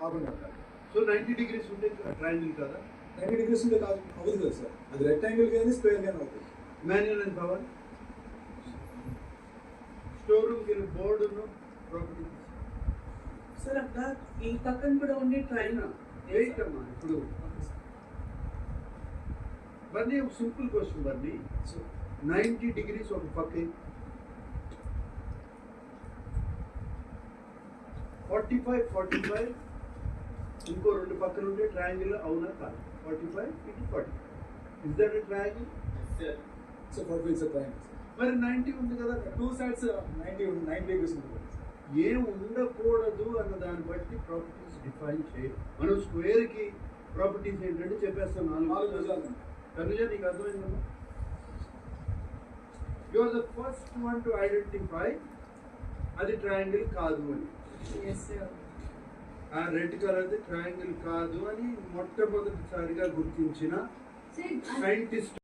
కాకుండా ఉండాలి. So 90 degrees ఉంటే ట్రయాంగిల్ కదా? 90 degrees ఉంటే కాదు, అవ్వదు కదా సార్. అది రెక్టాంగిల్ కానీ స్క్వేర్ కానీ అవుతుంది. Manual and power store room బోర్డును ప్రాపర్టీ సార్ అక్కడ ఈ పక్కన కూడా ఉండే ట్రైన్ వెయిట్ అమ్మా. ఇప్పుడు బన్నీ ఒక సింపుల్ క్వశ్చన్ బన్నీ. 90 degrees ఒక పక్క 45 ఇంకో రెండు పక్కన ఉంటే ట్రయాంగిల్ అవునా కాదు? 45 ఇటు 40. Is that a triangle? So 45 is a triangle. మరి 90 ఉంది కదా, టూ సైడ్స్ 90 degrees ఉంటుంది. ఏం ఉండకూడదు అన్న దాన్ని బట్టి ప్రాపర్టీస్ డిఫైన్ చేయాలి. మనం స్క్వేర్కి ప్రాపర్టీస్ ఏంటంటే చెప్పేస్తాం 4 భుజాలు. కనుక నీకు అర్థమైందమ్మా? You are the first one to identify అది ట్రయాంగిల్ కాదు అని. ఆ రెడ్ కలర్ది ట్రయాంగిల్ కాదు అని మొట్టమొదటిసారిగా గుర్తించిన సైంటిస్ట్